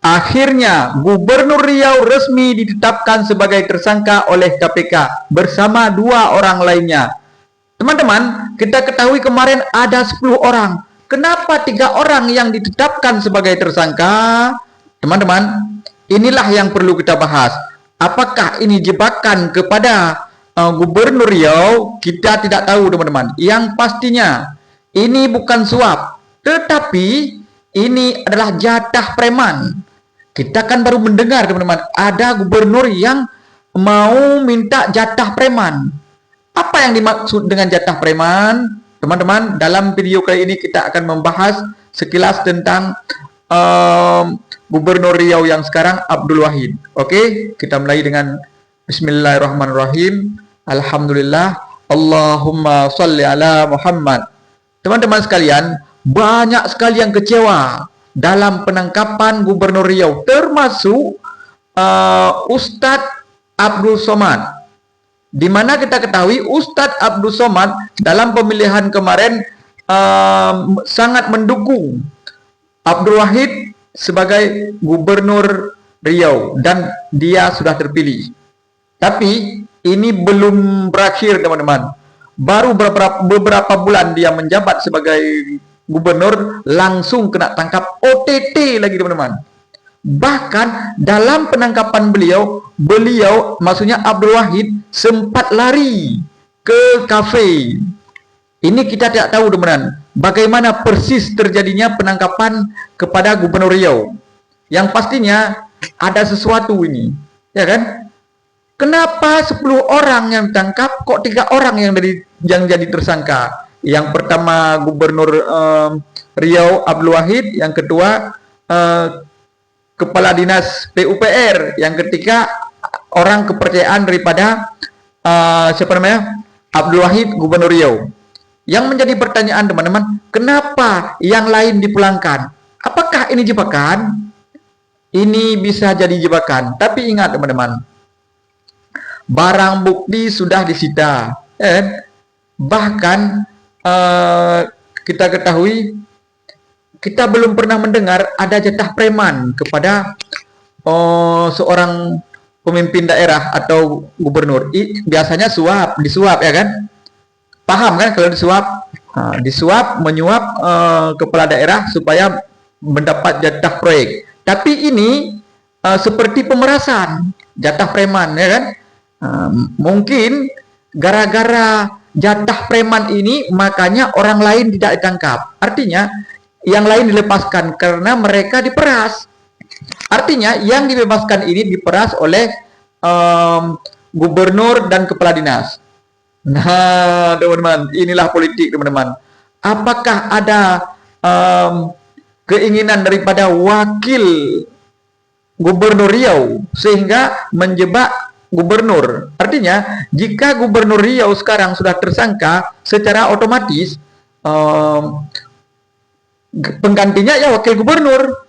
Akhirnya, Gubernur Riau resmi ditetapkan sebagai tersangka oleh KPK bersama 2 orang lainnya. Teman-teman, kita ketahui kemarin ada 10 orang. Kenapa 3 orang yang ditetapkan sebagai tersangka? Teman-teman, inilah yang perlu kita bahas. Apakah ini jebakan kepada Gubernur Riau? Kita tidak tahu, teman-teman. Yang pastinya, ini bukan suap, tetapi ini adalah jatah preman. Kita kan baru mendengar, teman-teman, ada gubernur yang mau minta jatah preman. Apa yang dimaksud dengan jatah preman? Teman-teman, dalam video kali ini kita akan membahas sekilas tentang Gubernur Riau yang sekarang, Abdul Wahid. Oke, kita mulai dengan Bismillahirrahmanirrahim. Alhamdulillah, Allahumma sholli ala Muhammad. Teman-teman sekalian, banyak sekali yang kecewa dalam penangkapan Gubernur Riau, termasuk Ustadz Abdul Somad. Di mana kita ketahui Ustadz Abdul Somad dalam pemilihan kemarin sangat mendukung Abdul Wahid sebagai Gubernur Riau dan dia sudah terpilih. Tapi ini belum berakhir, teman-teman. Baru beberapa bulan dia menjabat sebagai gubernur, langsung kena tangkap OTT lagi, teman-teman. Bahkan dalam penangkapan beliau maksudnya Abdul Wahid sempat lari ke kafe. Ini kita tidak tahu, teman-teman, bagaimana persis terjadinya penangkapan kepada Gubernur Riau. Yang pastinya ada sesuatu ini, ya kan? Kenapa 10 orang yang ditangkap, kok 3 orang yang jadi tersangka? Yang pertama Gubernur Riau Abdul Wahid, yang kedua Kepala Dinas PUPR, yang ketiga orang kepercayaan daripada Abdul Wahid Gubernur Riau. Yang menjadi pertanyaan, teman-teman, kenapa yang lain dipulangkan? Apakah ini jebakan? Ini bisa jadi jebakan. Tapi ingat, teman-teman, barang bukti sudah disita. Bahkan kita ketahui, kita belum pernah mendengar ada jatah preman kepada seorang pemimpin daerah atau gubernur. Biasanya disuap, ya kan? Paham kan kalau disuap? Disuap, menyuap kepala daerah supaya mendapat jatah proyek. Tapi ini seperti pemerasan, jatah preman, ya kan? Mungkin gara-gara jatah preman ini makanya orang lain tidak ditangkap. Artinya yang lain dilepaskan karena mereka diperas. Artinya yang dibebaskan ini diperas oleh gubernur dan kepala dinas. Nah, teman-teman, inilah politik, teman-teman. Apakah ada keinginan daripada wakil Gubernur Riau sehingga menjebak gubernur? Artinya, jika Gubernur Riau sekarang sudah tersangka, secara otomatis penggantinya ya wakil gubernur.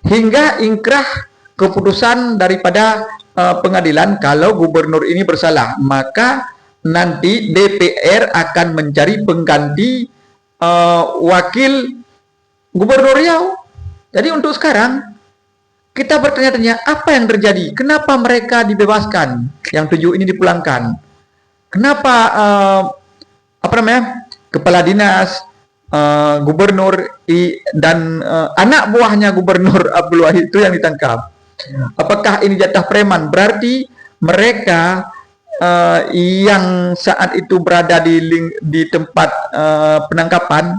Hingga ingkrah keputusan daripada pengadilan kalau gubernur ini bersalah, maka nanti DPR akan mencari pengganti wakil Gubernur Riau. Jadi untuk sekarang kita bertanya-tanya, apa yang terjadi? Kenapa mereka dibebaskan? Yang 7 ini dipulangkan. Kenapa kepala dinas, gubernur dan anak buahnya Gubernur Abdul Wahid itu yang ditangkap? Apakah ini jatah preman? Berarti mereka yang saat itu berada di tempat penangkapan,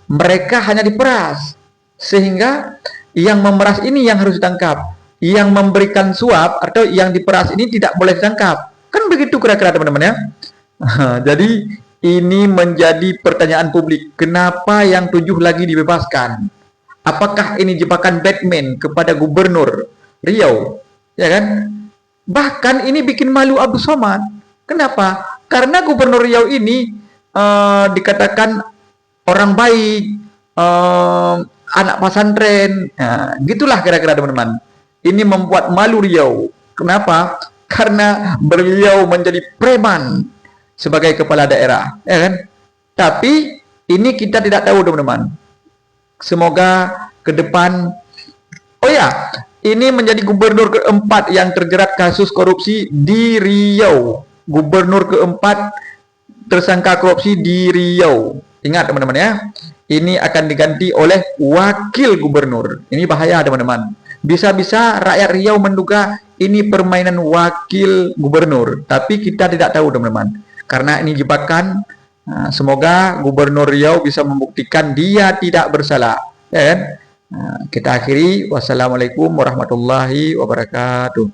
mereka hanya diperas, sehingga yang memeras ini yang harus ditangkap, yang memberikan suap atau yang diperas ini tidak boleh ditangkap. Kan begitu kira-kira, teman-teman, ya. Jadi ini menjadi pertanyaan publik, kenapa yang 7 lagi dibebaskan? Apakah ini jebakan Batman kepada Gubernur Riau, ya kan? Bahkan ini bikin malu Abdul Somad. Kenapa? Karena Gubernur Riau ini dikatakan orang baik, anak pesantren. Nah, gitulah kira-kira, teman-teman. Ini membuat malu Riau. Kenapa? Karena beliau menjadi preman sebagai kepala daerah, ya kan? Tapi ini kita tidak tahu, teman-teman. Semoga ke depan. Oh ya, Ini menjadi gubernur keempat yang terjerat kasus korupsi di Riau. Gubernur keempat tersangka korupsi di Riau. Ingat teman-teman ya, ini akan diganti oleh wakil gubernur. Ini bahaya teman-teman. Bisa-bisa rakyat Riau menduga ini permainan wakil gubernur, tapi kita tidak tahu teman-teman. Karena ini jebakan. Nah, semoga gubernur Riau bisa membuktikan dia tidak bersalah. Ya kan? Nah, kita akhiri. Wassalamualaikum warahmatullahi wabarakatuh.